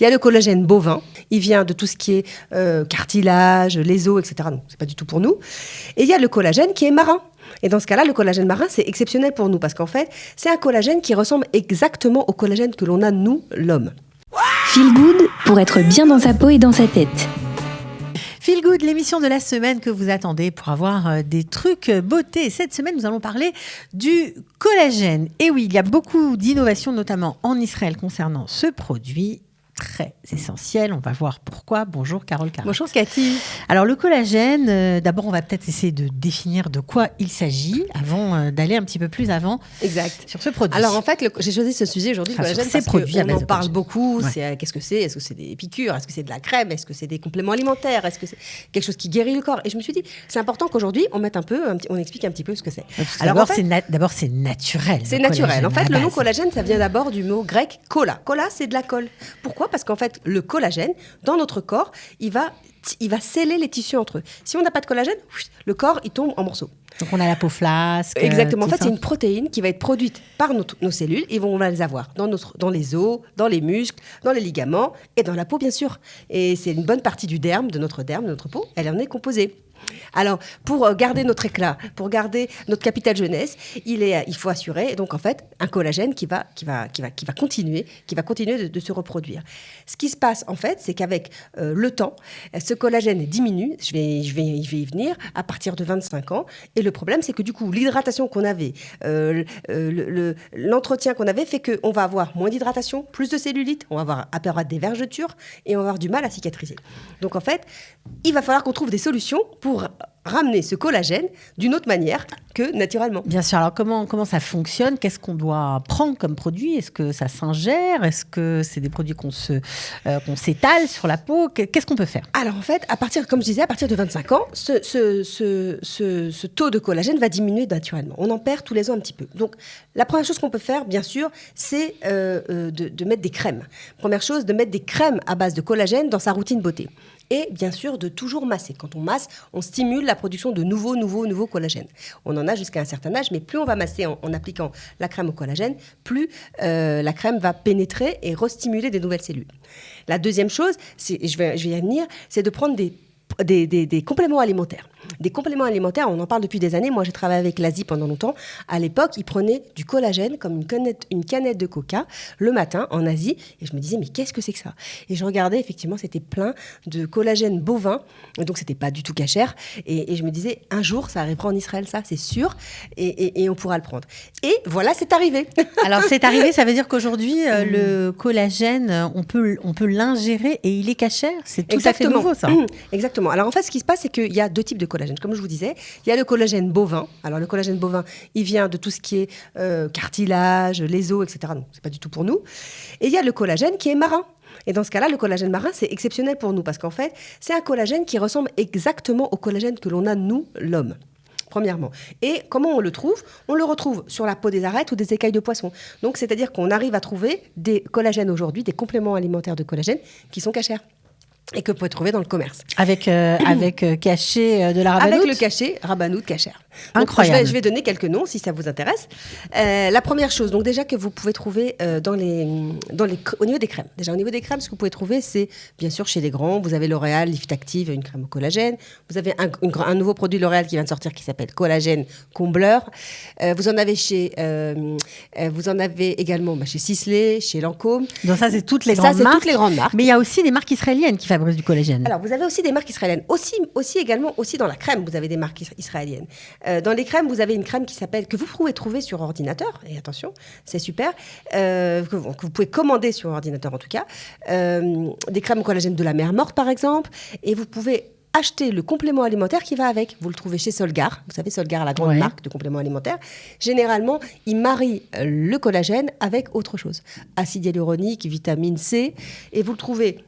Il y a le collagène bovin, il vient de tout ce qui est cartilage, les os, etc. Donc, c'est pas du tout pour nous. Et il y a le collagène qui est marin. Et dans ce cas-là, le collagène marin, c'est exceptionnel pour nous parce qu'en fait, c'est un collagène qui ressemble exactement au collagène que l'on a, nous, l'homme. Feel Good pour être bien dans sa peau et dans sa tête. Feel Good, l'émission de la semaine que vous attendez pour avoir des trucs beauté. Cette semaine, nous allons parler du collagène. Et oui, il y a beaucoup d'innovations, notamment en Israël, concernant ce produit très essentiel. On va voir pourquoi. Bonjour Carole Carat. Bonjour Cathy. Alors le collagène, d'abord on va peut-être essayer de définir de quoi il s'agit avant d'aller un petit peu plus avant sur ce produit. Alors en fait, j'ai choisi ce sujet aujourd'hui, le collagène, parce qu'on en parle beaucoup. Ouais. Qu'est-ce que c'est ? Est-ce que c'est des piqûres ? Est-ce que c'est de la crème ? Est-ce que c'est des compléments alimentaires ? Est-ce que c'est quelque chose qui guérit le corps ? Et je me suis dit, c'est important qu'aujourd'hui on mette on explique un petit peu ce que c'est. Alors d'abord c'est naturel. C'est naturel. En fait, le nom collagène, ça vient d'abord du mot grec colla. Colla, c'est de la colle. Pourquoi ? Parce qu'en fait, le collagène, dans notre corps, il va sceller les tissus entre eux. Si on n'a pas de collagène, le corps, il tombe en morceaux. Donc on a la peau flasque. Exactement. En fait, c'est une protéine qui va être produite par nos cellules et on va les avoir dans les os, dans les muscles, dans les ligaments et dans la peau, bien sûr. Et c'est une bonne partie du derme, de notre peau, elle en est composée. Alors, pour garder notre éclat, pour garder notre capital jeunesse, il faut assurer donc en fait un collagène qui va continuer de se reproduire. Ce qui se passe en fait, c'est qu'avec le temps, ce collagène diminue. Je vais y venir à partir de 25 ans. Et le problème, c'est que du coup, l'hydratation qu'on avait, l'entretien qu'on avait fait qu'on va avoir moins d'hydratation, plus de cellulite, on va avoir des vergetures et on va avoir du mal à cicatriser. Donc en fait, il va falloir qu'on trouve des solutions pour ramener ce collagène d'une autre manière que naturellement. Bien sûr. Alors, comment ça fonctionne ? Qu'est-ce qu'on doit prendre comme produit ? Est-ce que ça s'ingère ? Est-ce que c'est des produits qu'on s'étale sur la peau ? Qu'est-ce qu'on peut faire ? Alors, en fait, comme je disais, à partir de 25 ans, ce taux de collagène va diminuer naturellement. On en perd tous les ans un petit peu. Donc, la première chose qu'on peut faire, bien sûr, c'est de mettre des crèmes. Première chose, de mettre des crèmes à base de collagène dans sa routine beauté. Et bien sûr, de toujours masser. Quand on masse, on stimule la production de nouveaux collagènes. On en a jusqu'à un certain âge, mais plus on va masser en appliquant la crème au collagène, plus la crème va pénétrer et restimuler des nouvelles cellules. La deuxième chose, je vais y venir, c'est de prendre des compléments alimentaires. Des compléments alimentaires, on en parle depuis des années. Moi, j'ai travaillé avec l'Asie pendant longtemps. À l'époque, ils prenaient du collagène comme une canette de coca le matin en Asie. Et je me disais, mais qu'est-ce que c'est que ça ? Et je regardais, effectivement, c'était plein de collagène bovin. Donc, c'était pas du tout cachère. Et je me disais, un jour, ça arrivera en Israël, ça, c'est sûr. Et on pourra le prendre. Et voilà, c'est arrivé. Alors, c'est arrivé, ça veut dire qu'aujourd'hui, le collagène, on peut l'ingérer et il est cachère. C'est tout à fait nouveau, ça. Exactement. Alors, en fait, ce qui se passe, c'est qu'il y a deux types de collagène. Comme je vous disais, il y a le collagène bovin. Alors, le collagène bovin, il vient de tout ce qui est cartilage, les os, etc. Donc, c'est pas du tout pour nous. Et il y a le collagène qui est marin. Et dans ce cas-là, le collagène marin, c'est exceptionnel pour nous parce qu'en fait, c'est un collagène qui ressemble exactement au collagène que l'on a, nous, l'homme. Premièrement. Et comment on le trouve ? On le retrouve sur la peau des arêtes ou des écailles de poisson. Donc, c'est-à-dire qu'on arrive à trouver des collagènes aujourd'hui, des compléments alimentaires de collagène qui sont cachères et que vous pouvez trouver dans le commerce. Avec cachet de la rabanoute ? Avec le cachet rabanoute cachère. Incroyable. Je vais donner quelques noms si ça vous intéresse. La première chose, donc déjà que vous pouvez trouver au niveau des crèmes. Déjà au niveau des crèmes, ce que vous pouvez trouver, c'est bien sûr chez les grands, vous avez L'Oréal Lift Active, une crème au collagène. Vous avez un nouveau produit L'Oréal qui vient de sortir qui s'appelle Collagène Combleur. Vous en avez également chez Sisley, chez Lancôme. Donc ça, c'est toutes les grandes marques. Toutes les grandes marques. Mais il y a aussi des marques israéliennes qui fabriquent du collagène. Alors, vous avez aussi des marques israéliennes. Aussi dans la crème, vous avez des marques israéliennes. Dans les crèmes, vous avez une crème que vous pouvez trouver sur ordinateur. Et attention, c'est super. Que vous pouvez commander sur ordinateur, en tout cas. Des crèmes au collagène de la mer morte, par exemple. Et vous pouvez acheter le complément alimentaire qui va avec. Vous le trouvez chez Solgar. Vous savez, Solgar, la grande marque de compléments alimentaires. Généralement, ils marient le collagène avec autre chose. Acide hyaluronique, vitamine C. Et vous le trouvez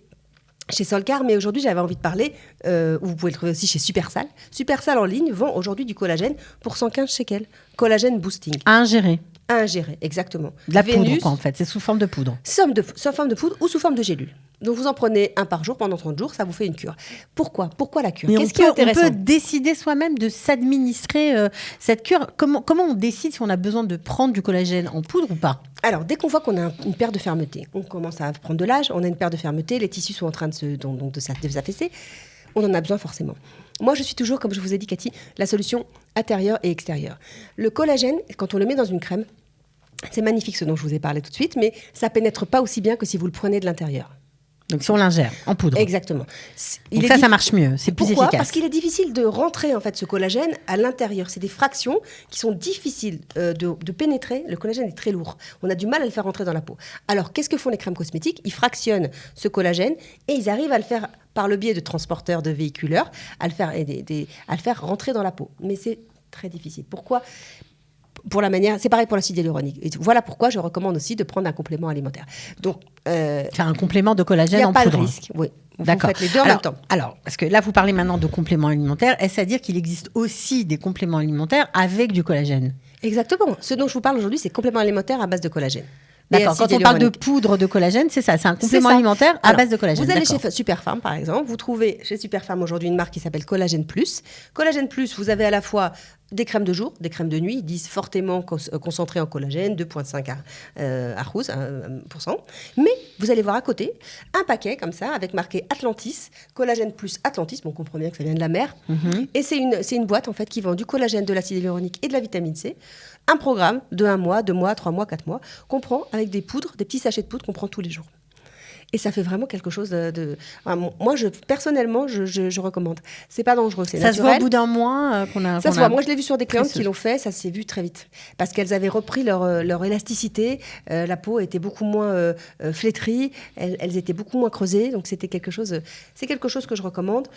chez Solcar, mais aujourd'hui, j'avais envie de parler, vous pouvez le trouver aussi chez Supersal. Supersal en ligne vend aujourd'hui du collagène pour 115 shekels. Collagène boosting. À ingérer. À ingérer, exactement. De la poudre, quoi, en fait. C'est sous forme de poudre. Sous forme de poudre ou sous forme de gélule. Donc vous en prenez un par jour pendant 30 jours, ça vous fait une cure. Pourquoi la cure? Mais Qu'est-ce qui est on intéressant? peut décider soi-même de s'administrer cette cure. Comment on décide si on a besoin de prendre du collagène en poudre ou pas? Alors, dès qu'on voit qu'on a une perte de fermeté, on commence à prendre de l'âge, on a une perte de fermeté, les tissus sont en train de s'affaisser, on en a besoin forcément. Moi, je suis toujours, comme je vous ai dit, Cathy, la solution intérieure et extérieure. Le collagène, quand on le met dans une crème, c'est magnifique ce dont je vous ai parlé tout de suite, mais ça pénètre pas aussi bien que si vous le prenez de l'intérieur. Donc si on l'ingère en poudre. Exactement. Donc ça marche mieux, c'est plus Pourquoi? efficace. Parce qu'il est difficile de rentrer en fait ce collagène à l'intérieur. C'est des fractions qui sont difficiles de pénétrer. Le collagène est très lourd. On a du mal à le faire rentrer dans la peau. Alors qu'est-ce que font les crèmes cosmétiques? Ils fractionnent ce collagène et ils arrivent à le faire par le biais de transporteurs, de véhiculeurs, à le faire rentrer dans la peau. Mais c'est très difficile. Pourquoi? Pour la manière, c'est pareil pour l'acide hyaluronique. Et voilà pourquoi je recommande aussi de prendre un complément alimentaire. Donc, faire un complément de collagène en poudre. Il n'y a pas poudre. de risque. Oui. D'accord. Vous faites les deux en même temps. Alors, parce que là, vous parlez maintenant de compléments alimentaires. Est-ce à dire qu'il existe aussi des compléments alimentaires avec du collagène? Exactement. Ce dont je vous parle aujourd'hui, c'est complément alimentaire à base de collagène. D'accord. Quand on parle de poudre de collagène, c'est ça. C'est un complément alimentaire à base de collagène. Vous allez chez Superpharm, par exemple. Vous trouvez chez Superpharm aujourd'hui une marque qui s'appelle Collagène Plus. Collagène Plus, vous avez à la fois des crèmes de jour, des crèmes de nuit, 10 fortement concentrées en collagène, 2,5 %. Mais vous allez voir à côté un paquet comme ça, avec marqué Atlantis, Collagène Plus Atlantis. Bon, on comprend bien que ça vient de la mer. Et c'est une boîte en fait qui vend du collagène, de l'acide hyaluronique et de la vitamine C. Un programme de 1 mois, 2 mois, 3 mois, 4 mois, qu'on prend avec des poudres, des petits sachets de poudre qu'on prend tous les jours. Et ça fait vraiment quelque chose de... Enfin, moi, personnellement, je recommande. C'est pas dangereux, c'est naturel. Ça se voit au bout d'un mois Ça se voit. Moi, je l'ai vu sur des clientes qui l'ont fait, ça s'est vu très vite. Parce qu'elles avaient repris leur élasticité, la peau était beaucoup moins flétrie, elles étaient beaucoup moins creusées, donc c'est quelque chose que je recommande.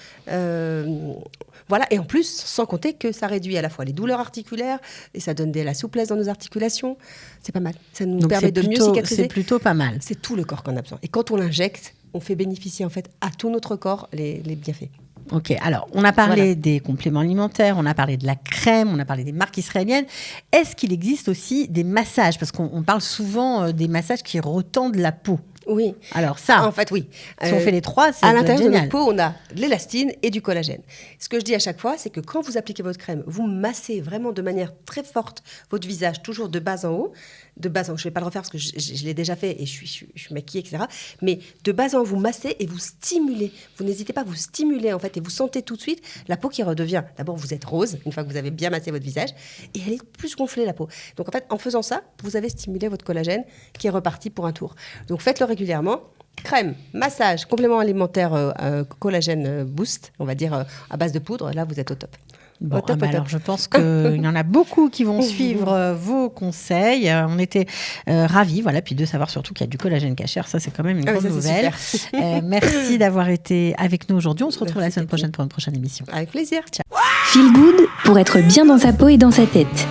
Voilà, et en plus, sans compter que ça réduit à la fois les douleurs articulaires, et ça donne de la souplesse dans nos articulations. C'est pas mal. Ça nous permet de mieux cicatriser. C'est plutôt pas mal. C'est tout le corps qu'on a besoin. Et quand on l'injecte, on fait bénéficier en fait à tout notre corps les bienfaits. Ok, alors on a parlé des compléments alimentaires, on a parlé de la crème, on a parlé des marques israéliennes. Est-ce qu'il existe aussi des massages? Parce qu'on parle souvent des massages qui retendent la peau. Oui. Alors ça, en fait, oui. Si on fait les trois, c'est à l'intérieur génial. de notre peau, on a de l'élastine et du collagène. Ce que je dis à chaque fois, c'est que quand vous appliquez votre crème, vous massez vraiment de manière très forte votre visage, toujours de bas en haut. Je ne vais pas le refaire parce que je l'ai déjà fait et je suis maquillée, etc. Mais de bas en haut, vous massez et vous stimulez. Vous n'hésitez pas à vous stimuler, en fait, et vous sentez tout de suite la peau qui redevient. D'abord, vous êtes rose, une fois que vous avez bien massé votre visage, et elle est plus gonflée, la peau. Donc, en fait, en faisant ça, vous avez stimulé votre collagène qui est reparti pour un tour. Donc, faites-le régulièrement. Crème, massage, complément alimentaire, collagène boost, on va dire à base de poudre. Là, vous êtes au top. Bon, alors je pense qu'il y en a beaucoup qui vont suivre vos conseils. On était ravis, voilà, puis de savoir surtout qu'il y a du collagène cachère. Ça, c'est quand même une grande nouvelle. Merci d'avoir été avec nous aujourd'hui. On se retrouve la semaine prochaine pour une prochaine émission. Avec plaisir. Ciao. Feel Good pour être bien dans sa peau et dans sa tête.